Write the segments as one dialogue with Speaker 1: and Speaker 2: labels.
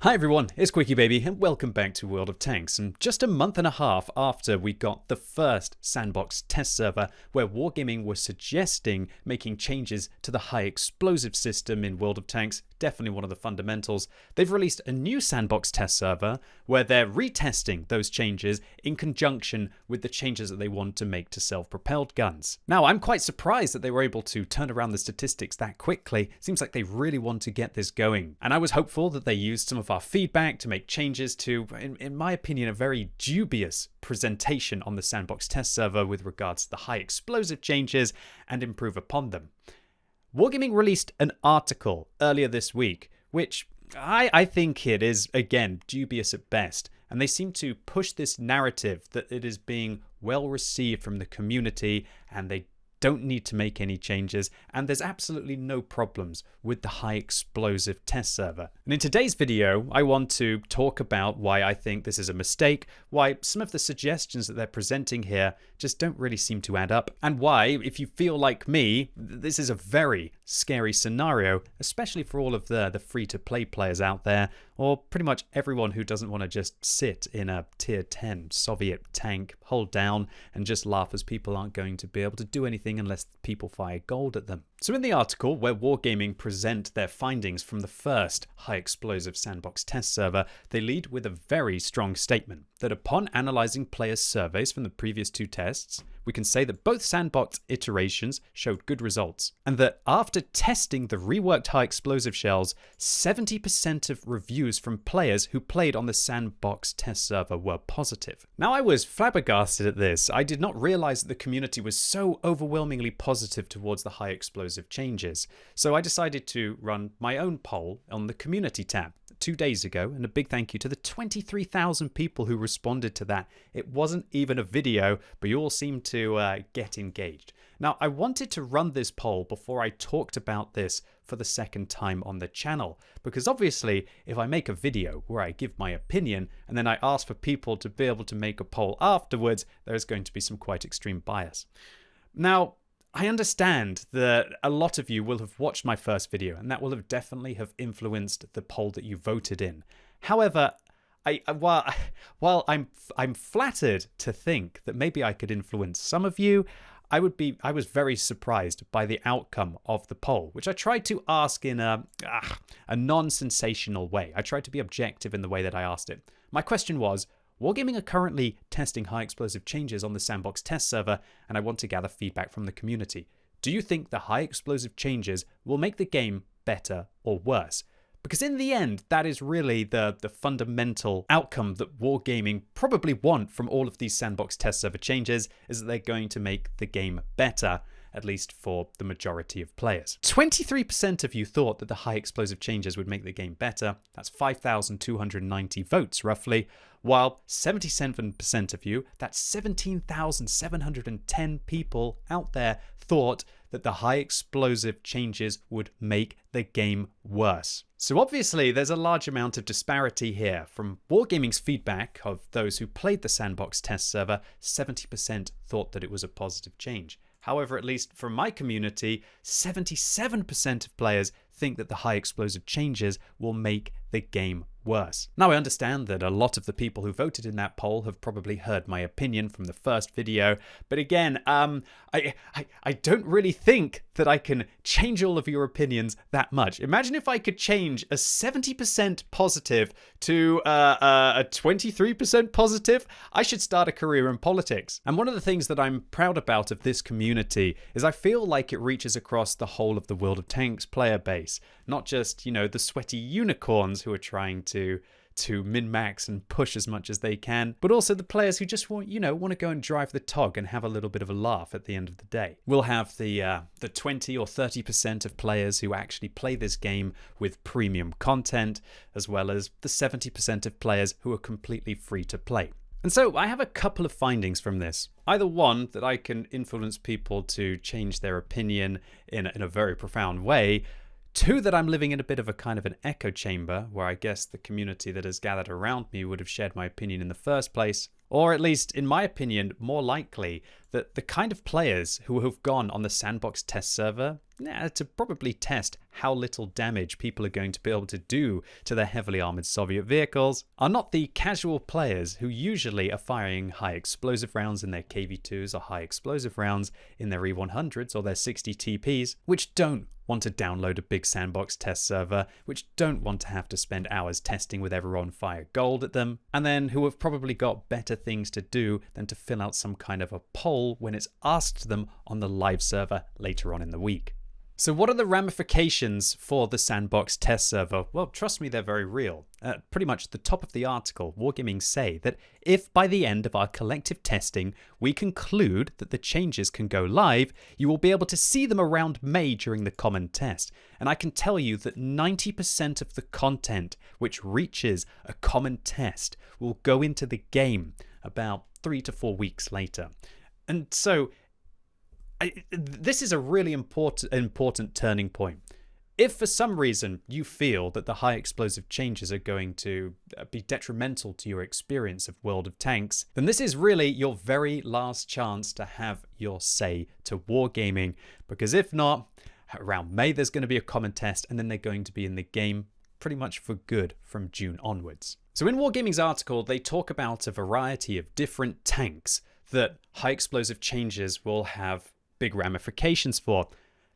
Speaker 1: Hi everyone, it's QuickyBaby and welcome back to World of Tanks. And just a month and a half after we got the first Sandbox test server where Wargaming was suggesting making changes to the high explosive system in World of Tanks, definitely one of the fundamentals, they've released a new Sandbox test server where they're retesting those changes in conjunction with the changes that they want to make to self-propelled guns. Now, I'm quite surprised that they were able to turn around the statistics that quickly. Seems like they really want to get this going. And I was hopeful that they used some of our feedback to make changes to, in my opinion, a very dubious presentation on the Sandbox test server with regards to the high explosive changes and improve upon them. Wargaming released an article earlier this week, which I think it is, again, dubious at best. And they seem to push this narrative that it is being well received from the community and they don't need to make any changes, and there's absolutely no problems with the high explosive test server. And in today's video, I want to talk about why I think this is a mistake, why some of the suggestions that they're presenting here just don't really seem to add up, and why, if you feel like me, this is a very scary scenario, especially for all of the free-to-play players out there, or pretty much everyone who doesn't want to just sit in a tier 10 Soviet tank, hold down, and just laugh as people aren't going to be able to do anything unless people fire gold at them. So in the article where Wargaming present their findings from the first high explosive Sandbox test server, they lead with a very strong statement that upon analyzing players' surveys from the previous two tests, we can say that both Sandbox iterations showed good results, and that after testing the reworked high explosive shells, 70% of reviews from players who played on the Sandbox test server were positive. Now, I was flabbergasted at this. I did not realize that the community was so overwhelmingly positive towards the high explosive changes, so I decided to run my own poll on the community tab 2 days ago, and a big thank you to the 23,000 people who responded to that. It wasn't even a video, but you all seemed to get engaged. Now, I wanted to run this poll before I talked about this for the second time on the channel, because obviously if I make a video where I give my opinion and then I ask for people to be able to make a poll afterwards, there's going to be some quite extreme bias. Now, I understand that a lot of you will have watched my first video, and that will have definitely have influenced the poll that you voted in. However, while I'm flattered to think that maybe I could influence some of you, I was very surprised by the outcome of the poll, which I tried to ask in a non-sensational way. I tried to be objective in the way that I asked it. My question was, Wargaming are currently testing high explosive changes on the Sandbox test server, and I want to gather feedback from the community. Do you think the high explosive changes will make the game better or worse? Because in the end, that is really the fundamental outcome that Wargaming probably want from all of these Sandbox test server changes, is that they're going to make the game better, at least for the majority of players. 23% of you thought that the high explosive changes would make the game better. That's 5,290 votes roughly, while 77% of you, that's 17,710 people out there, thought that the high explosive changes would make the game worse. So obviously there's a large amount of disparity here. From Wargaming's feedback of those who played the Sandbox test server, 70% thought that it was a positive change. However, at least from my community, 77% of players think that the high explosive changes will make the game worse. Now, I understand that a lot of the people who voted in that poll have probably heard my opinion from the first video, but again, I don't really think that I can change all of your opinions that much. Imagine if I could change a 70% positive to a 23% positive. I should start a career in politics. And one of the things that I'm proud about of this community is I feel like it reaches across the whole of the World of Tanks player base, not just, the sweaty unicorns who are trying to min-max and push as much as they can, but also the players who just want to go and drive the tog and have a little bit of a laugh at the end of the day. We'll have the 20 or 30% of players who actually play this game with premium content, as well as the 70% of players who are completely free to play. And so I have a couple of findings from this. Either one, that I can influence people to change their opinion in a very profound way. Two, that I'm living in a bit of a kind of an echo chamber where I guess the community that has gathered around me would have shared my opinion in the first place. Or at least, in my opinion, more likely that the kind of players who have gone on the Sandbox test server, to probably test how little damage people are going to be able to do to their heavily armored Soviet vehicles are not the casual players who usually are firing high explosive rounds in their KV-2s or high explosive rounds in their E100s or their 60 TPs, which don't want to download a big Sandbox test server, which don't want to have to spend hours testing with everyone fire gold at them, and then who have probably got better things to do than to fill out some kind of a poll when it's asked them on the live server later on in the week. So what are the ramifications for the Sandbox test server? Well, trust me, they're very real. Pretty much at the top of the article, Wargaming say that if by the end of our collective testing we conclude that the changes can go live, you will be able to see them around May during the common test. And I can tell you that 90% of the content which reaches a common test will go into the game about 3 to 4 weeks later. And so this is a really important turning point. If for some reason you feel that the high explosive changes are going to be detrimental to your experience of World of Tanks, then this is really your very last chance to have your say to Wargaming, because if not, around May there's going to be a common test and then they're going to be in the game pretty much for good from June onwards. So in Wargaming's article, they talk about a variety of different tanks that high explosive changes will have big ramifications for.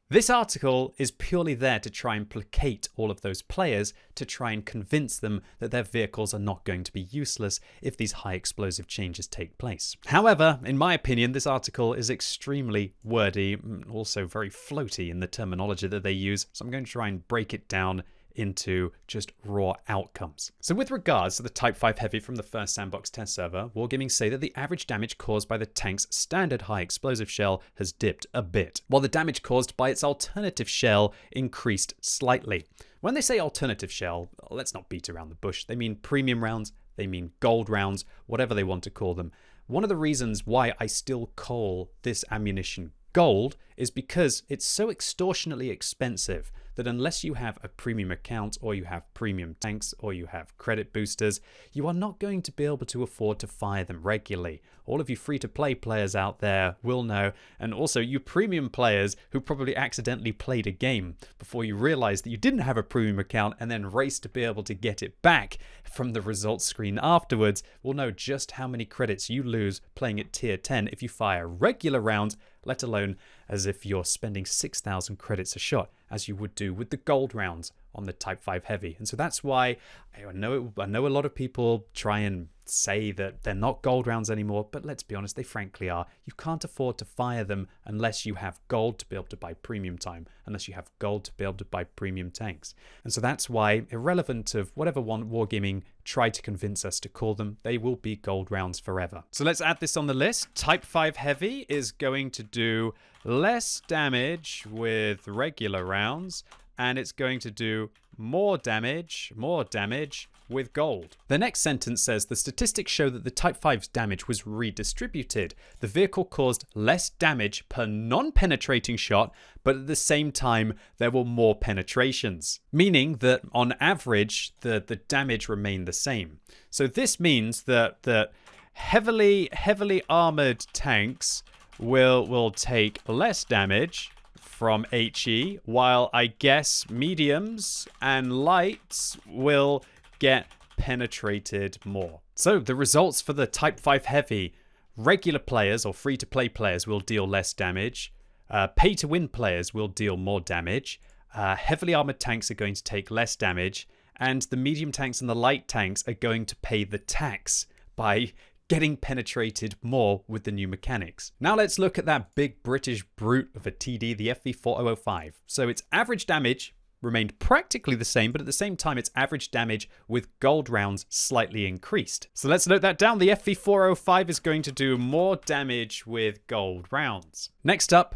Speaker 1: This article is purely there to try and placate all of those players, to try and convince them that their vehicles are not going to be useless if these high explosive changes take place. However, in my opinion, this article is extremely wordy, also very floaty in the terminology that they use, so I'm going to try and break it down into just raw outcomes. So with regards to the Type 5 Heavy from the first Sandbox test server, Wargaming say that the average damage caused by the tank's standard high explosive shell has dipped a bit, while the damage caused by its alternative shell increased slightly. When they say alternative shell, let's not beat around the bush. They mean premium rounds, they mean gold rounds, whatever they want to call them. One of the reasons why I still call this ammunition gold is because it's so extortionately expensive that unless you have a premium account or you have premium tanks or you have credit boosters, you are not going to be able to afford to fire them regularly. All of you free-to-play players out there will know, and also you premium players who probably accidentally played a game before you realized that you didn't have a premium account and then raced to be able to get it back from the results screen afterwards will know just how many credits you lose playing at tier 10 if you fire regular rounds, let alone as if you're spending 6,000 credits a shot, as you would do with the gold rounds on the Type 5 Heavy. And so that's why I know a lot of people try and say that they're not gold rounds anymore, but let's be honest, they frankly are. You can't afford to fire them unless you have gold to be able to buy premium time, unless you have gold to be able to buy premium tanks. And so that's why, irrelevant of whatever one Wargaming tried to convince us to call them, they will be gold rounds forever. So let's add this on the list. Type 5 Heavy is going to do less damage with regular rounds, and it's going to do more damage with gold. The next sentence says the statistics show that the Type 5's damage was redistributed. The vehicle caused less damage per non-penetrating shot, but at the same time there were more penetrations, meaning that on average the damage remained the same. So this means that the heavily armored tanks will take less damage from HE, while I guess mediums and lights will get penetrated more. So the results for the Type 5 Heavy: regular players or free-to-play players will deal less damage, pay-to-win players will deal more damage, heavily armored tanks are going to take less damage, and the medium tanks and the light tanks are going to pay the tax by getting penetrated more with the new mechanics. Now let's look at that big British brute of a TD, the FV4005. So its average damage remained practically the same, but at the same time its average damage with gold rounds slightly increased. So let's note that down. The FV405 is going to do more damage with gold rounds. Next up,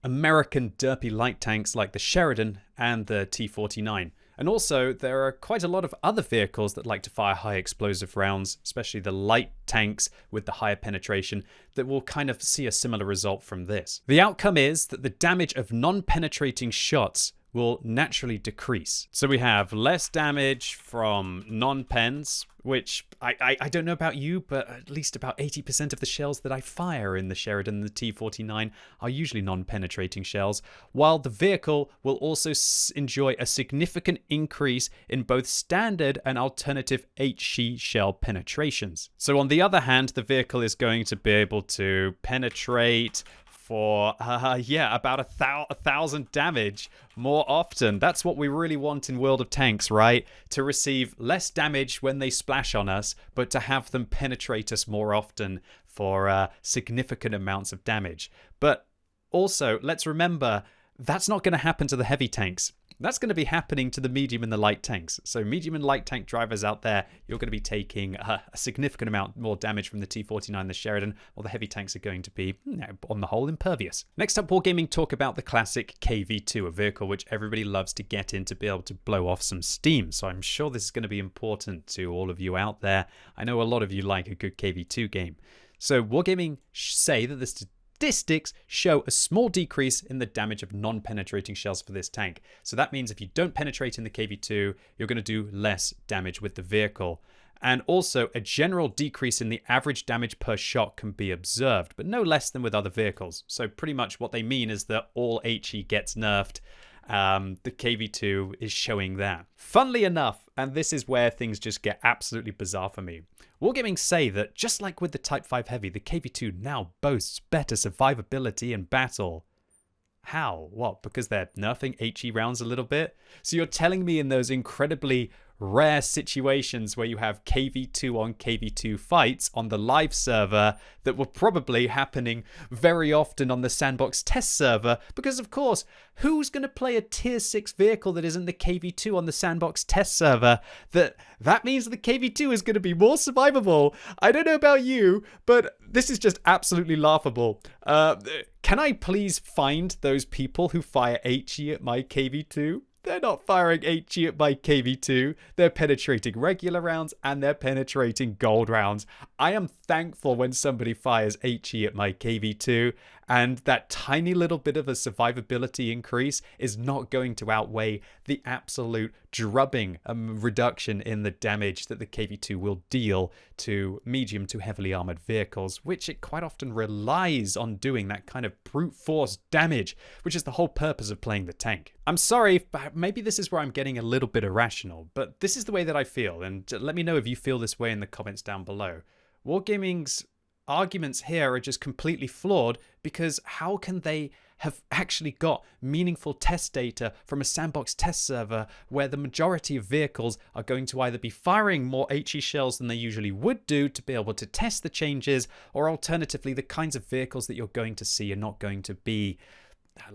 Speaker 1: American derpy light tanks like the Sheridan and the T49. And also, there are quite a lot of other vehicles that like to fire high explosive rounds, especially the light tanks with the higher penetration, that will kind of see a similar result from this. The outcome is that the damage of non-penetrating shots will naturally decrease. So we have less damage from non-pens, which I don't know about you, but at least about 80% of the shells that I fire in the Sheridan and the T-49 are usually non-penetrating shells, while the vehicle will also enjoy a significant increase in both standard and alternative HE shell penetrations. So on the other hand, the vehicle is going to be able to penetrate for, about 1,000 damage more often. That's what we really want in World of Tanks, right? To receive less damage when they splash on us, but to have them penetrate us more often for significant amounts of damage. But also, let's remember, that's not going to happen to the heavy tanks. That's going to be happening to the medium and the light tanks. So medium and light tank drivers out there, you're going to be taking a significant amount more damage from the T-49, the Sheridan, while the heavy tanks are going to be, on the whole, impervious. Next up, Wargaming talk about the classic KV-2, a vehicle which everybody loves to get in to be able to blow off some steam. So I'm sure this is going to be important to all of you out there. I know a lot of you like a good KV-2 game. So Wargaming say that the statistics show a small decrease in the damage of non-penetrating shells for this tank. So that means if you don't penetrate in the KV-2, you're going to do less damage with the vehicle. And also a general decrease in the average damage per shot can be observed, but no less than with other vehicles. So pretty much what they mean is that all HE gets nerfed. The KV-2 is showing that. Funnily enough, and this is where things just get absolutely bizarre for me, Wargaming say that just like with the Type 5 Heavy, the KV-2 now boasts better survivability in battle. How? What? Because they're nerfing HE rounds a little bit? So you're telling me in those incredibly rare situations where you have KV-2 on KV-2 fights on the live server that were probably happening very often on the Sandbox test server, because of course, who's going to play a tier 6 vehicle that isn't the KV-2 on the Sandbox test server? That means the KV-2 is going to be more survivable. I don't know about you, but this is just absolutely laughable. Can I please find those people who fire HE at my KV-2? They're not firing HE at my KV-2. They're penetrating regular rounds and they're penetrating gold rounds. I am thankful when somebody fires HE at my KV-2, and that tiny little bit of a survivability increase is not going to outweigh the absolute drubbing reduction in the damage that the KV-2 will deal to medium to heavily armored vehicles, which it quite often relies on doing that kind of brute force damage, which is the whole purpose of playing the tank. I'm sorry, maybe this is where I'm getting a little bit irrational, but this is the way that I feel, and let me know if you feel this way in the comments down below. Wargaming's arguments here are just completely flawed, because how can they have actually got meaningful test data from a Sandbox test server where the majority of vehicles are going to either be firing more HE shells than they usually would do to be able to test the changes, or alternatively the kinds of vehicles that you're going to see are not going to be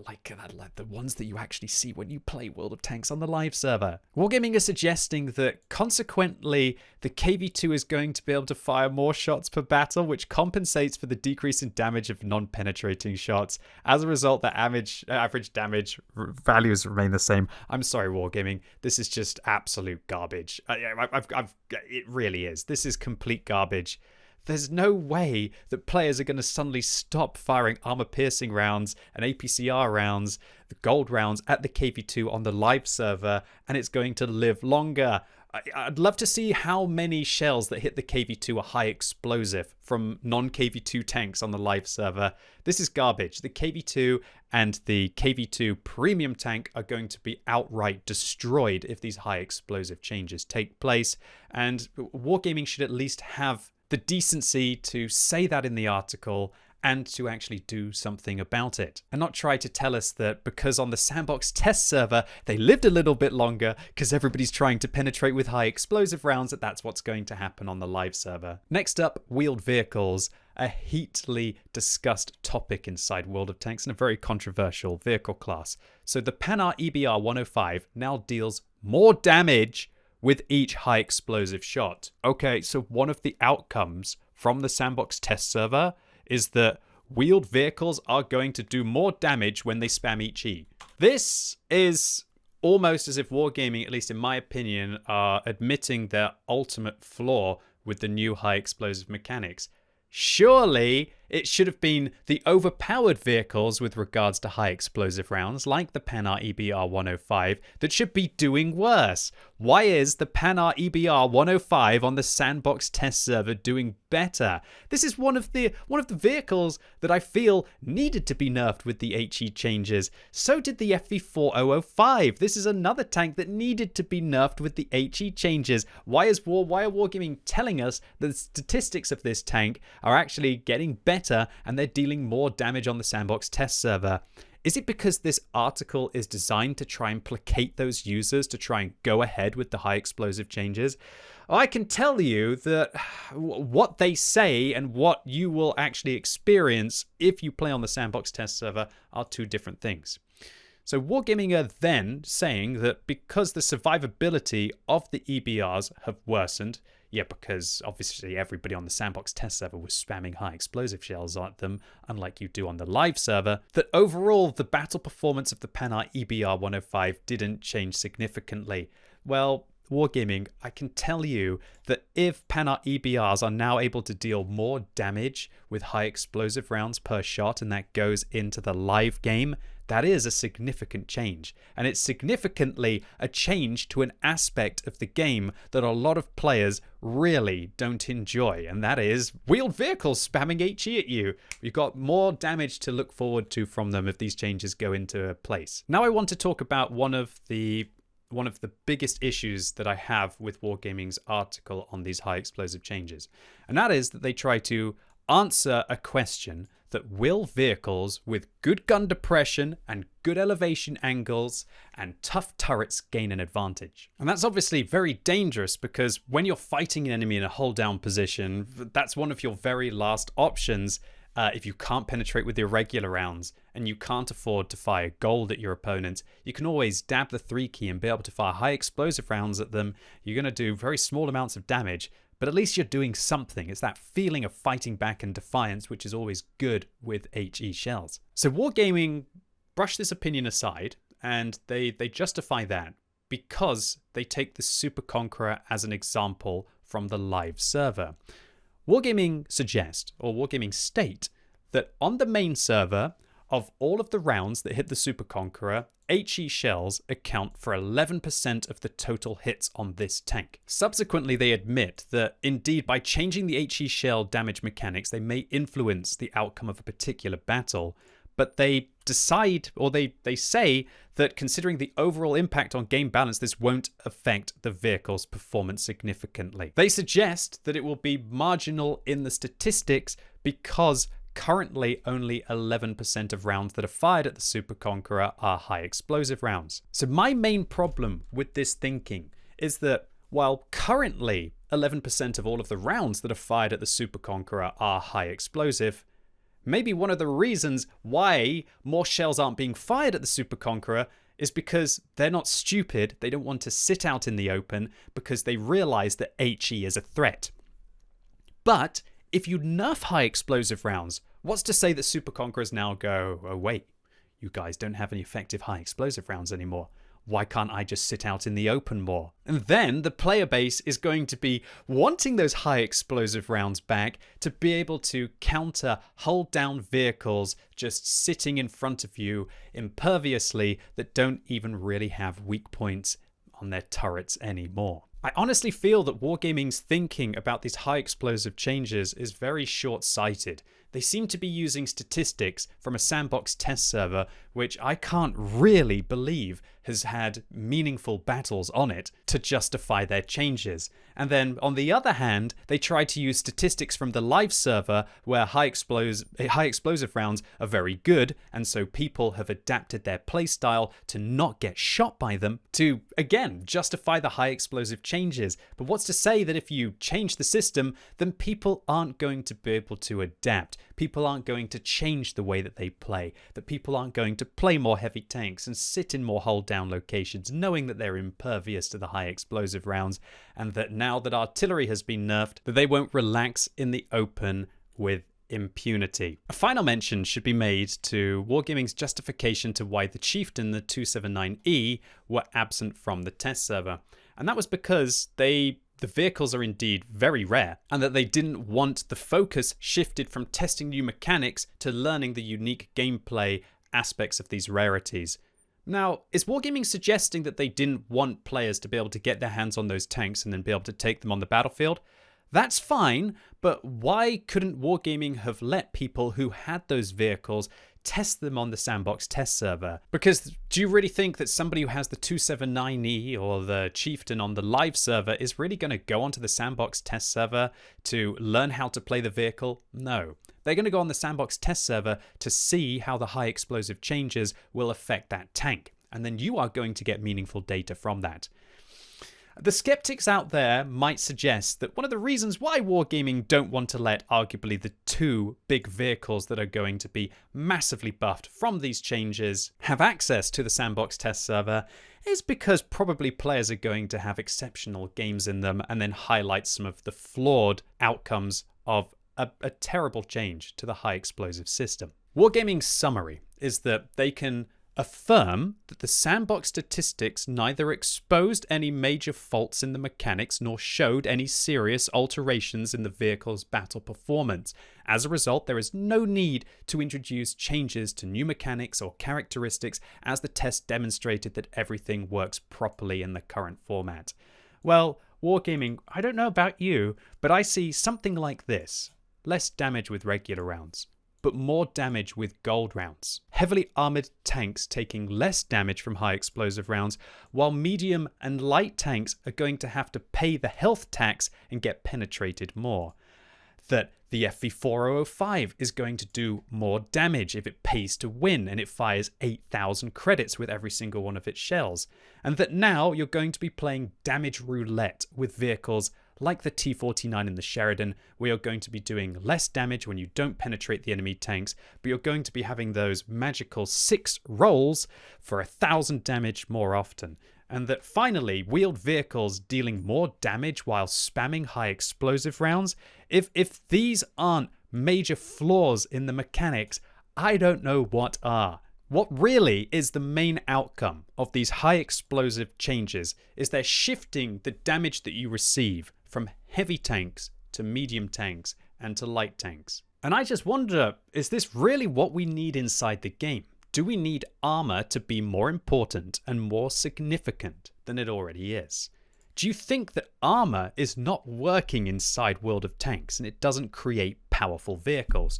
Speaker 1: like the ones that you actually see when you play World of Tanks on the live server. Wargaming is suggesting that consequently the KV-2 is going to be able to fire more shots per battle, which compensates for the decrease in damage of non-penetrating shots. As a result, the average damage values remain the same. I'm sorry, Wargaming. This is just absolute garbage. It really is. This is complete garbage. There's no way that players are going to suddenly stop firing armor-piercing rounds and APCR rounds, the gold rounds at the KV-2 on the live server, and it's going to live longer. I'd love to see how many shells that hit the KV-2 are high explosive from non-KV-2 tanks on the live server. This is garbage. The KV-2 and the KV-2 premium tank are going to be outright destroyed if these high explosive changes take place, and Wargaming should at least have the decency to say that in the article and to actually do something about it, and not try to tell us that because on the Sandbox test server they lived a little bit longer because everybody's trying to penetrate with high explosive rounds, that's what's going to happen on the live server. Next up, wheeled vehicles, a heatedly discussed topic inside World of Tanks and a very controversial vehicle class. So the Panhard EBR 105 now deals more damage with each high explosive shot. Okay, so one of the outcomes from the Sandbox test server is that wheeled vehicles are going to do more damage when they spam each E. This is almost as if Wargaming, at least in my opinion, are admitting their ultimate flaw with the new high explosive mechanics. Surely, It should have been the overpowered vehicles with regards to high explosive rounds, like the Panhard EBR 105, that should be doing worse. Why is the Panhard EBR 105 on the Sandbox test server doing better? This is one of the vehicles that I feel needed to be nerfed with the HE changes. So did the FV4005. This is another tank that needed to be nerfed with the HE changes. Why are Wargaming telling us that the statistics of this tank are actually getting better and they're dealing more damage on the Sandbox test server? Is it because this article is designed to try and placate those users to try and go ahead with the high explosive changes? I can tell you that what they say and what you will actually experience if you play on the Sandbox test server are two different things. So Wargaming are then saying that because the survivability of the EBRs have worsened, because obviously everybody on the Sandbox test server was spamming high explosive shells at them, unlike you do on the live server, that overall the battle performance of the Panhard EBR 105 didn't change significantly. Well, Wargaming, I can tell you that if Panhard EBRs are now able to deal more damage with high explosive rounds per shot, and that goes into the live game, that is a significant change. And it's significantly a change to an aspect of the game that a lot of players really don't enjoy. And that is wheeled vehicles spamming HE at you. You've got more damage to look forward to from them if these changes go into place. Now I want to talk about one of the biggest issues that I have with Wargaming's article on these high explosive changes. And that is that they try to answer a question that will vehicles with good gun depression and good elevation angles and tough turrets gain an advantage. And that's obviously very dangerous because when you're fighting an enemy in a hold down position, that's one of your very last options. If you can't penetrate with irregular rounds and you can't afford to fire gold at your opponent, you can always dab the 3 key and be able to fire high explosive rounds at them. You're going to do very small amounts of damage, but at least you're doing something. It's that feeling of fighting back and defiance, which is always good with HE shells. So Wargaming brush this opinion aside, and they justify that because they take the Super Conqueror as an example from the live server. Wargaming suggest, or Wargaming state, that on the main server, of all of the rounds that hit the Super Conqueror, HE shells account for 11% of the total hits on this tank. Subsequently, they admit that indeed by changing the HE shell damage mechanics, they may influence the outcome of a particular battle, but they decide, or they say that considering the overall impact on game balance, this won't affect the vehicle's performance significantly. They suggest that it will be marginal in the statistics because currently only 11% of rounds that are fired at the Super Conqueror are high explosive rounds. So my main problem with this thinking is that while currently 11% of all of the rounds that are fired at the Super Conqueror are high explosive, maybe one of the reasons why more shells aren't being fired at the Super Conqueror is because they're not stupid. They don't want to sit out in the open because they realize that HE is a threat. But if you nerf high explosive rounds, what's to say that Super Conquerors now go, oh wait, you guys don't have any effective high explosive rounds anymore. Why can't I just sit out in the open more? And then the player base is going to be wanting those high explosive rounds back to be able to counter hold down vehicles just sitting in front of you imperviously that don't even really have weak points on their turrets anymore. I honestly feel that Wargaming's thinking about these high explosive changes is very short-sighted. They seem to be using statistics from a Sandbox test server, which I can't really believe has had meaningful battles on it to justify their changes. And then on the other hand, they try to use statistics from the live server where high explosive rounds are very good, and so people have adapted their playstyle to not get shot by them to, again, justify the high explosive changes. But what's to say that if you change the system, then people aren't going to be able to adapt. People aren't going to change the way that they play, that people aren't going to play more heavy tanks and sit in more hold down locations knowing that they're impervious to the high explosive rounds, and that now that artillery has been nerfed, that they won't relax in the open with impunity. A final mention should be made to Wargaming's justification to why the Chieftain, the 279E, were absent from the test server. And that was because they the vehicles are indeed very rare, and that they didn't want the focus shifted from testing new mechanics to learning the unique gameplay aspects of these rarities. Now, is Wargaming suggesting that they didn't want players to be able to get their hands on those tanks and then be able to take them on the battlefield? That's fine, but why couldn't Wargaming have let people who had those vehicles test them on the Sandbox test server? Because do you really think that somebody who has the 279E or the Chieftain on the live server is really going to go onto the Sandbox test server to learn how to play the vehicle? No. They're going to go on the Sandbox test server to see how the high explosive changes will affect that tank. And then you are going to get meaningful data from that. The skeptics out there might suggest that one of the reasons why Wargaming don't want to let arguably the two big vehicles that are going to be massively buffed from these changes have access to the Sandbox test server is because probably players are going to have exceptional games in them and then highlight some of the flawed outcomes of a terrible change to the high explosive system. Wargaming's summary is that they can affirm that the Sandbox statistics neither exposed any major faults in the mechanics nor showed any serious alterations in the vehicle's battle performance. As a result, there is no need to introduce changes to new mechanics or characteristics, as the test demonstrated that everything works properly in the current format. Well, Wargaming, I don't know about you, but I see something like this. Less damage with regular rounds, but more damage with gold rounds. Heavily armored tanks taking less damage from high explosive rounds, while medium and light tanks are going to have to pay the health tax and get penetrated more. That the FV4005 is going to do more damage if it pays to win and it fires 8,000 credits with every single one of its shells. And that now you're going to be playing damage roulette with vehicles like the T-49 and the Sheridan, where you're going to be doing less damage when you don't penetrate the enemy tanks, but you're going to be having those magical 6 rolls for 1,000 damage more often. And that finally, wheeled vehicles dealing more damage while spamming high explosive rounds. If these aren't major flaws in the mechanics, I don't know what are. What really is the main outcome of these high explosive changes is they're shifting the damage that you receive from heavy tanks to medium tanks and to light tanks. And I just wonder, is this really what we need inside the game? Do we need armor to be more important and more significant than it already is? Do you think that armor is not working inside World of Tanks and it doesn't create powerful vehicles?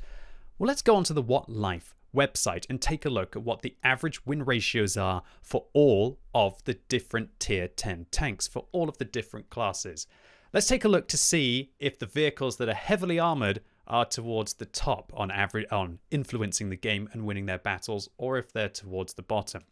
Speaker 1: Well, let's go onto the What Life website and take a look at what the average win ratios are for all of the different tier 10 tanks, for all of the different classes. Let's take a look to see if the vehicles that are heavily armored are towards the top on average on influencing the game and winning their battles, or if they're towards the bottom.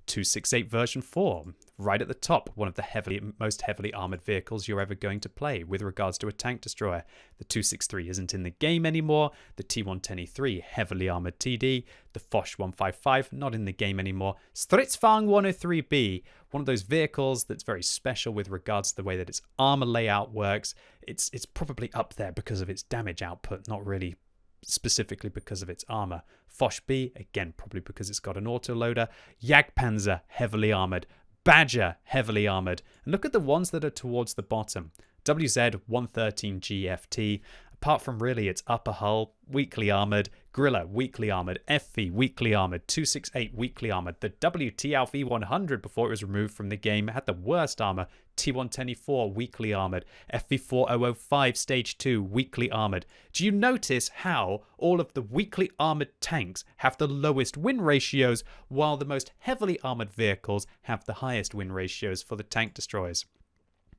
Speaker 1: 268 version 4, right at the top, one of the most heavily armored vehicles you're ever going to play with regards to a tank destroyer. The 263 isn't in the game anymore. The T110E3, heavily armored TD. The Foch 155, not in the game anymore. Stridsvagn 103B, one of those vehicles that's very special with regards to the way that its armor layout works. It's probably up there because of its damage output, not really specifically because of its armor. Foch B, again, probably because it's got an autoloader. Jagdpanzer, heavily armored. Badger, heavily armored. And look at the ones that are towards the bottom. WZ 113 GFT, apart from really its upper hull, weakly armored. Grilla, weakly armored. FV, weakly armored. 268, weakly armored. The WTLV 100, before it was removed from the game, had the worst armor. T110E4, weakly armored. FV4005 Stage 2, weakly armored. Do you notice how all of the weakly armored tanks have the lowest win ratios, while the most heavily armored vehicles have the highest win ratios for the tank destroyers?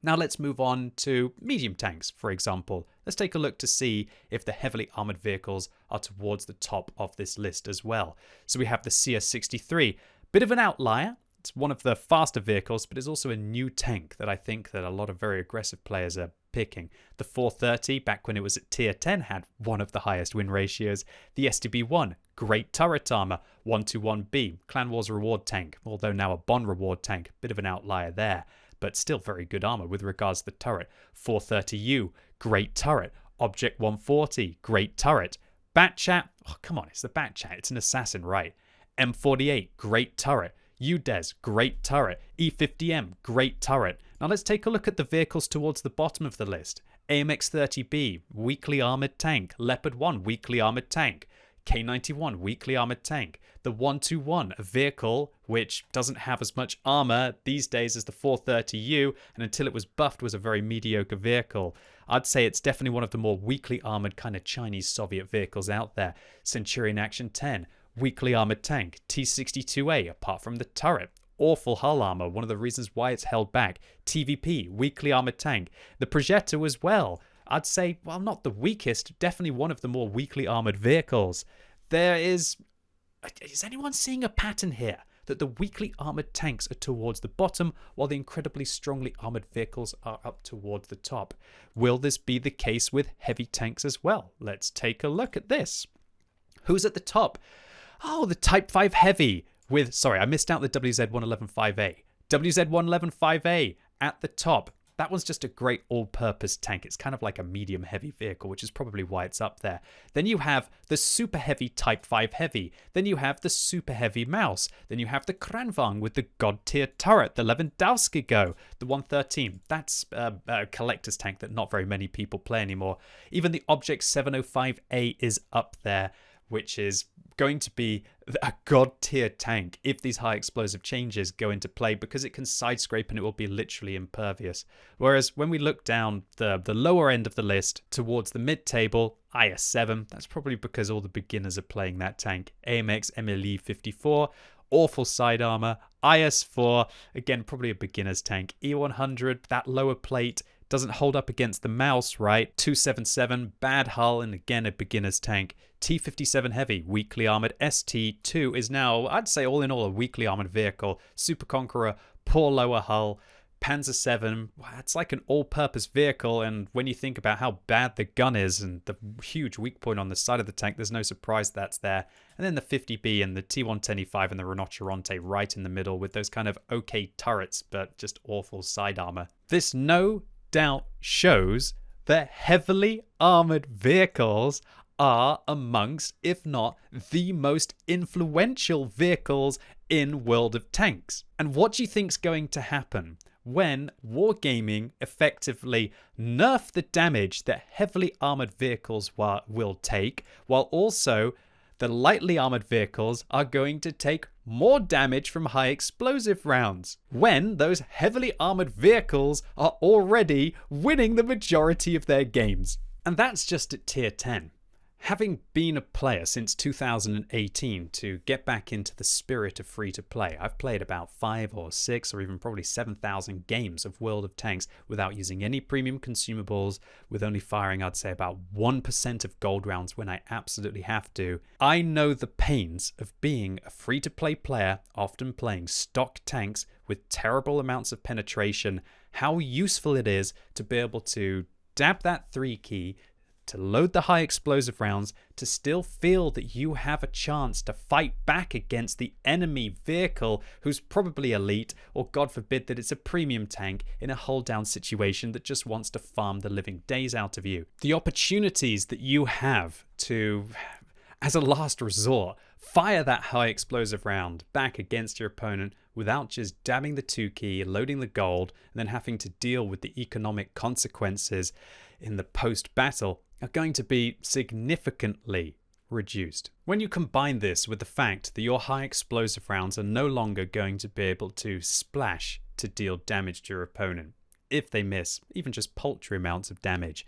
Speaker 1: Now let's move on to medium tanks, for example. Let's take a look to see if the heavily armored vehicles are towards the top of this list as well. So we have the CS63, bit of an outlier. It's one of the faster vehicles, but it's also a new tank that I think that a lot of very aggressive players are picking. The 430, back when it was at tier 10, had one of the highest win ratios. The STB-1, great turret armor. 121B, Clan Wars reward tank, although now a Bond reward tank, bit of an outlier there, but still very good armor with regards to the turret. 430U, great turret. Object 140, great turret. Batchat, oh come on, it's the Batchat, it's an assassin, right? M48, great turret. UDES, great turret. E50M, great turret. Now let's take a look at the vehicles towards the bottom of the list. AMX-30B, weakly armoured tank. Leopard 1, weakly armoured tank. K91, weakly armoured tank. The 121, a vehicle which doesn't have as much armour these days as the 430U, and until it was buffed was a very mediocre vehicle. I'd say it's definitely one of the more weakly armoured kind of Chinese Soviet vehicles out there. Centurion Action 10, weakly armoured tank. T62A, apart from the turret. Awful hull armor, one of the reasons why it's held back. TVP, weakly armored tank. The Progetto as well. I'd say, well, not the weakest, definitely one of the more weakly armored vehicles. Is anyone seeing a pattern here? That the weakly armored tanks are towards the bottom, while the incredibly strongly armored vehicles are up towards the top. Will this be the case with heavy tanks as well? Let's take a look at this. Who's at the top? Oh, the Type 5 Heavy. Sorry, I missed out the WZ-111-5A. WZ-111-5A at the top. That one's just a great all-purpose tank. It's kind of like a medium-heavy vehicle, which is probably why it's up there. Then you have the super heavy Type 5 Heavy. Then you have the super heavy Mouse. Then you have the Kranvang with the god-tier turret, the Lewandowski-Go, the 113. That's a collector's tank that not very many people play anymore. Even the Object 705A is up there, which is going to be a god-tier tank if these high explosive changes go into play, because it can side scrape and it will be literally impervious. Whereas when we look down the lower end of the list towards the mid-table, IS-7, that's probably because all the beginners are playing that tank. AMX MLE 54, awful side armor. IS-4, again, probably a beginner's tank. E100, that lower plate doesn't hold up against the Mouse, right? 277, bad hull, and again, a beginner's tank. T57 Heavy, weakly armored. ST2 is now, I'd say all in all, a weakly armored vehicle. Super Conqueror, poor lower hull. Panzer 7, it's like an all-purpose vehicle, and when you think about how bad the gun is and the huge weak point on the side of the tank, there's no surprise that's there. And then the 50B and the T110E5 and the Rinoceronte right in the middle with those kind of okay turrets, but just awful side armor. This no doubt shows that heavily armored vehicles are amongst, if not the most influential vehicles in World of Tanks. And what do you think's going to happen when Wargaming effectively nerf the damage that heavily armored vehicles will take, while also the lightly armored vehicles are going to take more damage from high explosive rounds, when those heavily armored vehicles are already winning the majority of their games? And that's just at tier 10. Having been a player since 2018 to get back into the spirit of free-to-play, I've played about 5 or 6 or even probably 7,000 games of World of Tanks without using any premium consumables, with only firing, I'd say, about 1% of gold rounds when I absolutely have to. I know the pains of being a free-to-play player, often playing stock tanks with terrible amounts of penetration, how useful it is to be able to dab that 3 key, to load the high explosive rounds, to still feel that you have a chance to fight back against the enemy vehicle who's probably elite, or God forbid that it's a premium tank in a hold down situation that just wants to farm the living days out of you. The opportunities that you have to, as a last resort, fire that high explosive round back against your opponent without just dabbing the 2 key, loading the gold, and then having to deal with the economic consequences in the post-battle are going to be significantly reduced. When you combine this with the fact that your high explosive rounds are no longer going to be able to splash to deal damage to your opponent, if they miss even just paltry amounts of damage,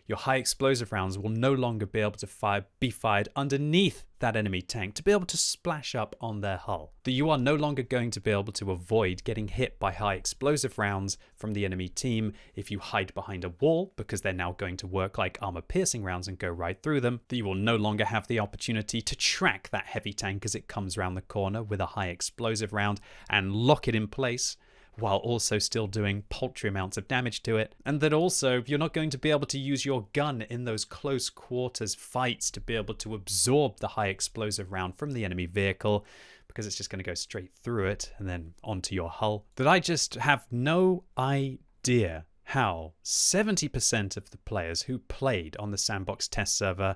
Speaker 1: your high explosive rounds will no longer be able to be fired underneath that enemy tank to be able to splash up on their hull. That you are no longer going to be able to avoid getting hit by high explosive rounds from the enemy team if you hide behind a wall, because they're now going to work like armor piercing rounds and go right through them. That you will no longer have the opportunity to track that heavy tank as it comes around the corner with a high explosive round and lock it in place, while also still doing paltry amounts of damage to it. And that also you're not going to be able to use your gun in those close quarters fights to be able to absorb the high explosive round from the enemy vehicle, because it's just going to go straight through it and then onto your hull. That I just have no idea how 70% of the players who played on the Sandbox test server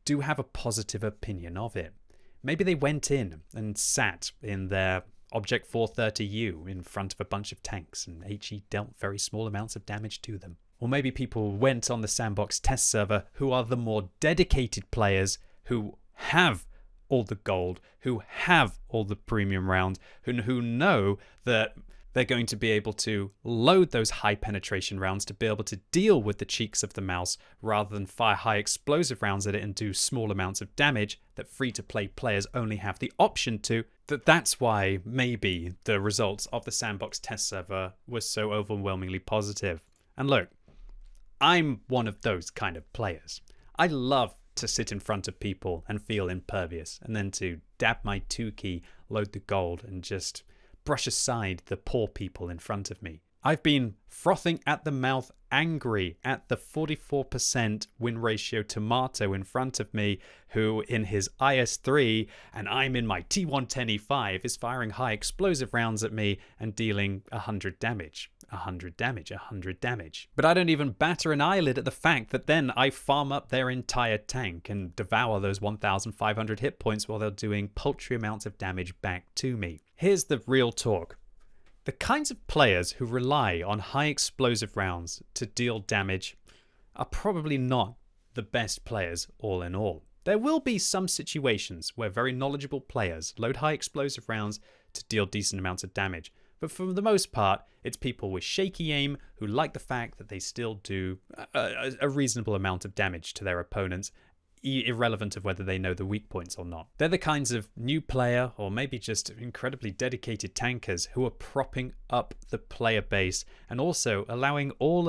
Speaker 1: do have a positive opinion of it. Maybe they went in and sat in their Object 430U in front of a bunch of tanks, and HE dealt very small amounts of damage to them. Or maybe people went on the Sandbox test server who are the more dedicated players who have all the gold, who have all the premium rounds, who know that they're going to be able to load those high penetration rounds to be able to deal with the cheeks of the mouse rather than fire high explosive rounds at it and do small amounts of damage that free-to-play players only have the option to. That's why maybe the results of the Sandbox test server were so overwhelmingly positive. And look, I'm one of those kind of players. I love to sit in front of people and feel impervious, and then to dab my 2 key, load the gold, and just brush aside the poor people in front of me. I've been frothing at the mouth, angry at the 44% win ratio tomato in front of me, who in his IS-3 and I'm in my T110E5 is firing high explosive rounds at me and dealing 100 damage. 100 damage, 100 damage. But I don't even batter an eyelid at the fact that then I farm up their entire tank and devour those 1,500 hit points while they're doing paltry amounts of damage back to me. Here's the real talk. The kinds of players who rely on high explosive rounds to deal damage are probably not the best players all in all. There will be some situations where very knowledgeable players load high explosive rounds to deal decent amounts of damage. But for the most part, it's people with shaky aim who like the fact that they still do a reasonable amount of damage to their opponents, irrelevant of whether they know the weak points or not. They're the kinds of new player or maybe just incredibly dedicated tankers who are propping up the player base and also allowing all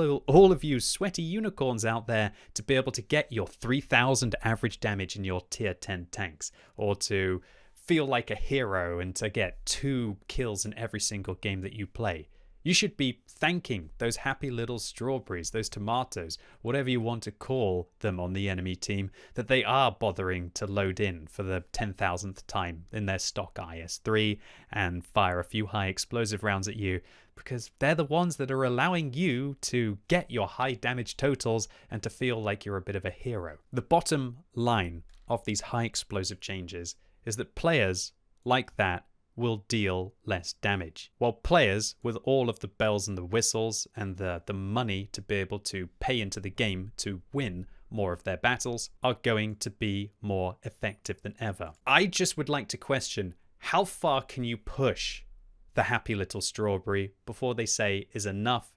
Speaker 1: of you sweaty unicorns out there to be able to get your 3,000 average damage in your tier 10 tanks, or to feel like a hero and to get 2 kills in every single game that you play. You should be thanking those happy little strawberries, those tomatoes, whatever you want to call them on the enemy team, that they are bothering to load in for the 10,000th time in their stock IS-3 and fire a few high explosive rounds at you, because they're the ones that are allowing you to get your high damage totals and to feel like you're a bit of a hero. The bottom line of these high explosive changes is that players like that will deal less damage, while players with all of the bells and the whistles and the money to be able to pay into the game to win more of their battles are going to be more effective than ever. I just would like to question, how far can you push the happy little strawberry before they say is enough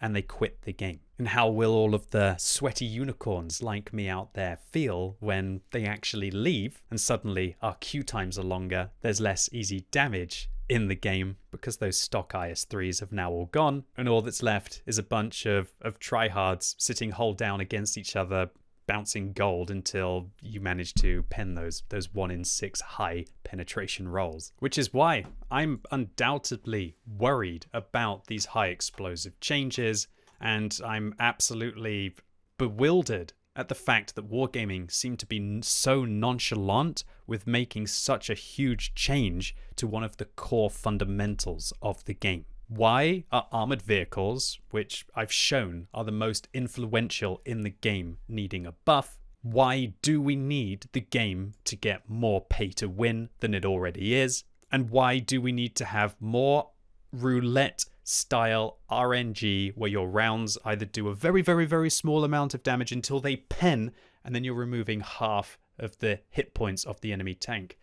Speaker 1: and they quit the game? And how will all of the sweaty unicorns like me out there feel when they actually leave and suddenly our queue times are longer, there's less easy damage in the game because those stock IS-3s have now all gone, and all that's left is a bunch of tryhards sitting hold down against each other, bouncing gold until you manage to pen those 1 in 6 high penetration rolls. Which is why I'm undoubtedly worried about these high explosive changes, and I'm absolutely bewildered at the fact that Wargaming seem to be so nonchalant with making such a huge change to one of the core fundamentals of the game. Why are armored vehicles, which I've shown are the most influential in the game, needing a buff? Why do we need the game to get more pay to win than it already is? And why do we need to have more roulette style RNG where your rounds either do a very, very, very small amount of damage until they pen, and then you're removing half of the hit points of the enemy tank,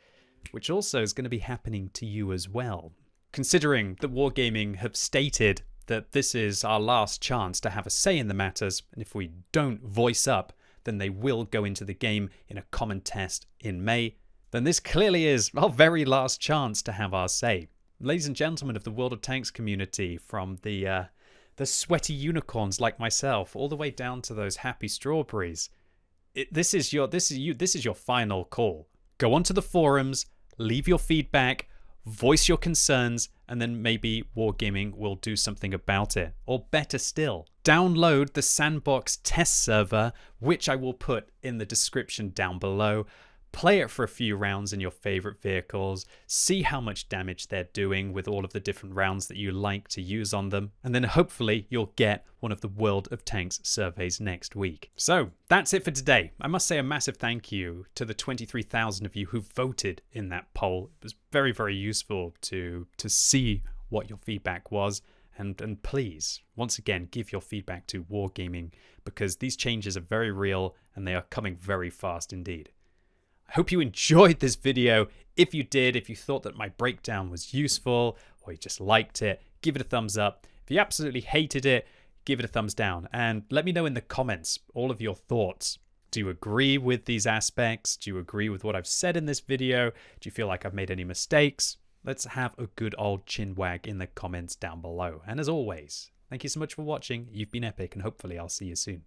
Speaker 1: which also is going to be happening to you as well. Considering that Wargaming have stated that this is our last chance to have a say in the matters, and if we don't voice up, then they will go into the game in a common test in May, then this clearly is our very last chance to have our say. Ladies and gentlemen of the World of Tanks community, from the sweaty unicorns like myself, all the way down to those happy strawberries, this is your final call. Go onto the forums, leave your feedback, voice your concerns, and then maybe Wargaming will do something about it. Or better still, download the Sandbox test server, which I will put in the description down below. play it for a few rounds in your favorite vehicles, see how much damage they're doing with all of the different rounds that you like to use on them, and then hopefully you'll get one of the World of Tanks surveys next week. So that's it for today. I must say a massive thank you to the 23,000 of you who voted in that poll. It was very, very useful to see what your feedback was. And please, once again, give your feedback to Wargaming, because these changes are very real and they are coming very fast indeed. I hope you enjoyed this video. If you did, if you thought that my breakdown was useful or you just liked it, give it a thumbs up. If you absolutely hated it, give it a thumbs down. And let me know in the comments all of your thoughts. Do you agree with these aspects? Do you agree with what I've said in this video? Do you feel like I've made any mistakes? Let's have a good old chin wag in the comments down below. And as always, thank you so much for watching. You've been epic, and hopefully I'll see you soon.